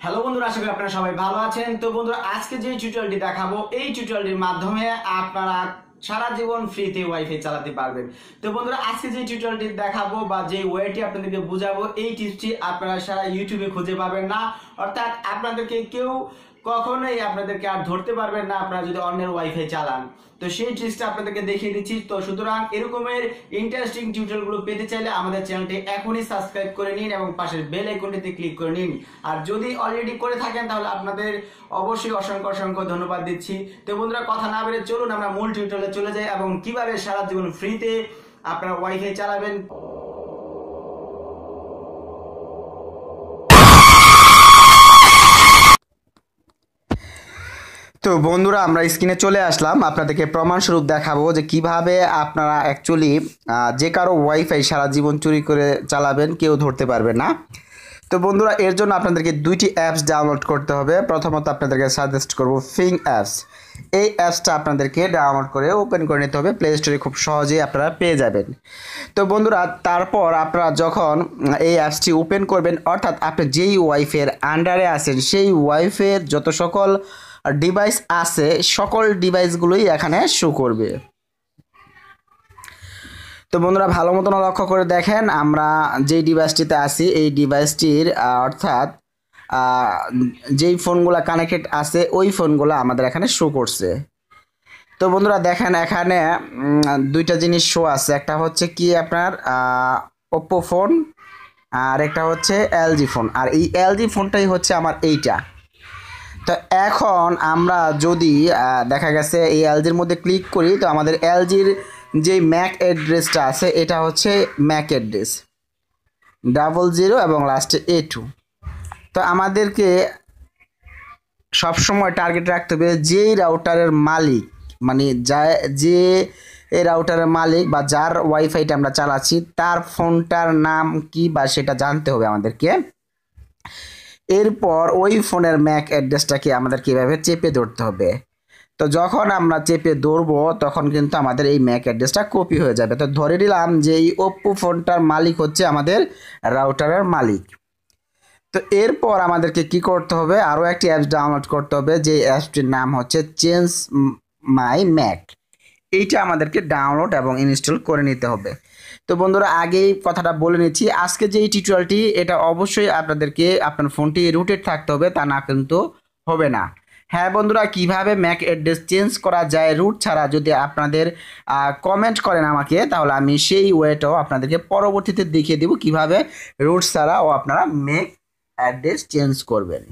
Hello বন্ধুরা, আশা করি আপনারা সবাই ভালো আছেন। তো বন্ধুরা, আজকে যে টিউটোরিয়ালটি দেখাবো, এই টিউটোরিয়ালটির মাধ্যমে আপনারা সারা জীবন ফ্রিতে ওয়াইফাই চালাতে পারবেন। তো বন্ধুরা, আজকে যে টিউটোরিয়ালটি দেখাবো বা যে ওয়েটি আপনাদেরকে বুঝাবো, এই টিপসটি আপনারা সারা ইউটিউবে খুঁজে পাবেন না। অর্থাৎ আপনাদেরকে কেউ কখনোই আপনাদেরকে আর ধরতে পারবেন না আপনারা যদি অন্যের ওয়াইফাই চালান। তো সেই ট্রিক্সটা আপনাদেরকে দেখিয়ে দিচ্ছি। তো সুতরাং এরকমের ইন্টারেস্টিং টিউটোরিয়ালগুলো পেতে চাইলে আমাদের চ্যানেলটি এখনই সাবস্ক্রাইব করে নিন এবং পাশের বেল আইকনটিতে ক্লিক করে নিন। আর যদি অলরেডি করে থাকেন তাহলে আপনাদের অবশ্যই অসংখ্য অসংখ্য ধন্যবাদ দিচ্ছি। তো বন্ধুরা, কথা না বেরিয়ে চলুন আমরা মূল টিউটোরিয়ালে চলে যাই এবং কিভাবে সারা জীবন ফ্রিতে আপনারা ওয়াইফাই চালাবেন। তো বন্ধুরা, আমরা স্ক্রিনে চলে আসলাম, আপনাদেরকে প্রমাণস্বরূপ দেখাবো যে কিভাবে আপনারা অ্যাকচুয়ালি যে কারো ওয়াইফাই সারা জীবন চুরি করে চালাবেন, কেউ ধরতে পারবে না। তো বন্ধুরা, এর জন্য আপনাদেরকে দুইটি অ্যাপস ডাউনলোড করতে হবে। প্রথমত আপনাদেরকে সাজেস্ট করব ফিং অ্যাপস। এই অ্যাপসটা আপনাদেরকে ডাউনলোড করে ওপেন করে নিতে হবে, প্লে স্টোরে খুব সহজেই আপনারা পেয়ে যাবেন। তো বন্ধুরা, তারপর আপনারা যখন এই অ্যাপসটি ওপেন করবেন, অর্থাৎ আপনি যেই ওয়াইফাইয়ের আন্ডারে আছেন সেই ওয়াইফাইয়ের যত সকল ডিভাইস আছে সকল ডিভাইসগুলোই এখানে শো করবে। তো বন্ধুরা, ভালো মতন লক্ষ্য করে দেখেন, আমরা যেই ডিভাইসটিতে আছি এই ডিভাইসটির অর্থাৎ যেই ফোনগুলো কানেক্টেড আছে ওই ফোনগুলো আমাদের এখানে শো করছে। তো বন্ধুরা দেখেন, এখানে দুইটা জিনিস শো আছে। একটা হচ্ছে কি আপনার ওপ্পো ফোন, আর একটা হচ্ছে এলজি ফোন। আর এই এলজি ফোনটাই হচ্ছে আমার এইটা। তো এখন আমরা যদি দেখা গেছে এই এলজির মধ্যে ক্লিক করি, তো আমাদের এলজির যে ম্যাক অ্যাড্রেসটা আছে এটা হচ্ছে ম্যাক অ্যাড্রেস 00 এবং লাস্টে A2। তো আমাদেরকে সবসময় টার্গেট রাখতে হবে যেই রাউটারের মালিক, মানে যে রাউটারের মালিক বা যার ওয়াইফাইটা আমরা চালাচ্ছি তার ফোনটার নাম কি বা সেটা জানতে হবে আমাদেরকে। এরপর ওই ফোনের ম্যাক অ্যাড্রেসটাকে আমাদের কীভাবে চেপে ধরতে হবে। তো যখন আমরা চেপে ধরবো তখন কিন্তু আমাদের এই ম্যাক অ্যাড্রেসটা কপি হয়ে যাবে। তো ধরে নিলাম যে এই ওপ্পো ফোনটার মালিক হচ্ছে আমাদের রাউটারের মালিক। তো এরপর আমাদেরকে কি করতে হবে, আরও একটি অ্যাপস ডাউনলোড করতে হবে, যে অ্যাপসটির নাম হচ্ছে চেঞ্জ মাই ম্যাক। এইটা আমাদেরকে ডাউনলোড এবং ইনস্টল করে নিতে হবে। তো বন্ধুরা, আগেই কথাটা বলে নিচ্ছি, আজকে যে টিউটোরিয়ালটি এটা অবশ্যই আপনাদেরকে আপনার ফোনটি রুটেড থাকতে হবে, তা না কিন্তু হবে না। হ্যাঁ বন্ধুরা, কিভাবে ম্যাক অ্যাড্রেস চেঞ্জ করা যায় রুট ছাড়া যদি আপনাদের কমেন্ট করেন আমাকে, তাহলে আমি সেই ওয়েটাও আপনাদেরকে পরবর্তীতে দেখিয়ে দেব কিভাবে রুট ছাড়াও আপনারা ম্যাক অ্যাড্রেস চেঞ্জ করবেন।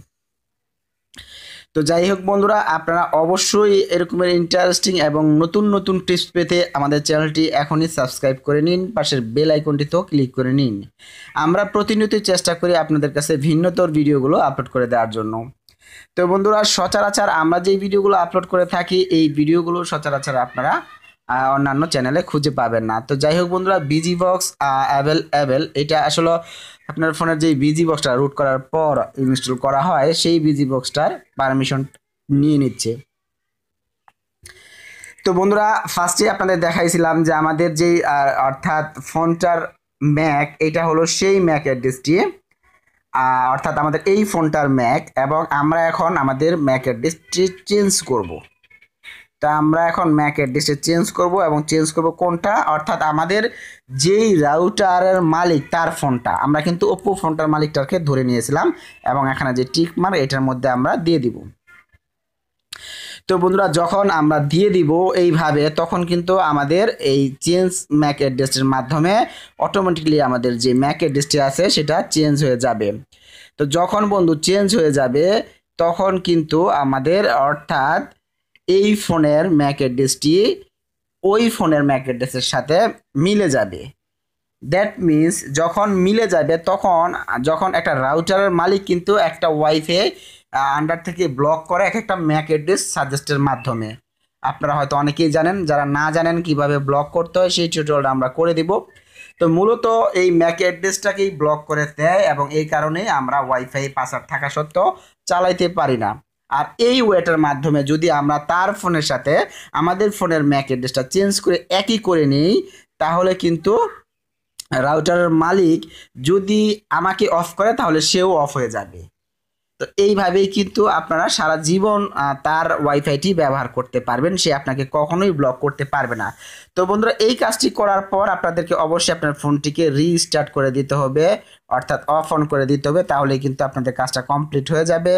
তো যাই হোক বন্ধুরা, আপনারা অবশ্যই এরকমের ইন্টারেস্টিং এবং নতুন নতুন টিপস পেতে আমাদের চ্যানেলটি এখনই সাবস্ক্রাইব করে নিন, পাশের বেল আইকনটিতেও ক্লিক করে নিন। আমরা প্রতিনিয়তই চেষ্টা করি আপনাদের কাছে ভিন্নতর ভিডিওগুলো আপলোড করে দেওয়ার জন্য। তো বন্ধুরা, সচরাচর আমরা যেই ভিডিওগুলো আপলোড করে থাকি এই ভিডিওগুলো সচরাচর আপনারা অন্যান্য চ্যানেলে খুঁজে পাবেন না। তো যাই হোক বন্ধুরা, বিজি বক্স অ্যাভেল এটা আসলে আপনার ফোনের যে বিজি বক্সটা রুট করার পর ইনস্টল করা হয় সেই বিজি বক্সটার পারমিশন নিয়ে নিচ্ছে। তো বন্ধুরা, ফার্স্টে আপনাদের দেখাইছিলাম যে আমাদের যেই অর্থাৎ ফোনটার ম্যাক, এটা হলো সেই ম্যাক অ্যাড্রেসটি, অর্থাৎ আমাদের এই ফোনটার ম্যাক, এবং আমরা এখন আমাদের ম্যাক অ্যাড্রেসটি চেঞ্জ করব। তা আমরা এখন ম্যাক অ্যাড্রেসে চেঞ্জ করব, এবং চেঞ্জ করব কোনটা, অর্থাৎ আমাদের যেই রাউটারের মালিক তার ফোনটা। আমরা কিন্তু ওপ্পো ফোনটার মালিকটাকে ধরে নিয়েছিলাম এবং এখানে যে টিক মার্ক এটার মধ্যে আমরা দিয়ে দিব। তো বন্ধুরা, যখন আমরা দিয়ে দিব এইভাবে, তখন কিন্তু আমাদের এই চেঞ্জ ম্যাক অ্যাড্রেসের মাধ্যমে অটোমেটিকলি আমাদের যে ম্যাক অ্যাড্রেসটি আছে সেটা চেঞ্জ হয়ে যাবে। তো যখন বন্ধু চেঞ্জ হয়ে যাবে তখন কিন্তু আমাদের অর্থাৎ এই ফোনের ম্যাক অ্যাড্রেসটি ওই ফোনের ম্যাক অ্যাড্রেসের সাথে মিলে যাবে। দ্যাট মিন্স যখন মিলে যাবে তখন যখন একটা রাউটারের মালিক কিন্তু একটা ওয়াইফাই আন্ডার থেকে ব্লক করে এক একটা ম্যাক অ্যাড্রেস সাজেস্টের মাধ্যমে। আপনারা হয়তো অনেকেই জানেন, যারা না জানেন কিভাবে ব্লক করতে হয় সেই টিউটোরিয়ালটা আমরা করে দিব। তো মূলত এই ম্যাক অ্যাড্রেসটাকেই ব্লক করে দেয় এবং এই কারণেই আমরা ওয়াইফাই পাসওয়ার্ড থাকা সত্ত্বেও চালাইতে পারি না। আর এই ওয়েটার মাধ্যমে যদি আমরা তার ফোনের সাথে আমাদের ফোনের ম্যাক অ্যাড্রেসটা চেঞ্জ করে একই করে নিই, তাহলে কিন্তু রাউটারের মালিক যদি আমাকে অফ করে তাহলে সেও অফ হয়ে যাবে। তো এইভাবেই কিন্তু আপনারা সারা জীবন তার ওয়াইফাইটি ব্যবহার করতে পারবেন, সে আপনাকে কখনোই ব্লক করতে পারবে না। তো বন্ধুরা এই কাজটি করার পর আপনাদেরকে অবশ্যই আপনার ফোনটিকে রিস্টার্ট করে দিতে হবে, অর্থাৎ অফ অন করে দিতে হবে, তাহলেই কিন্তু আপনাদের কাজটা কমপ্লিট হয়ে যাবে।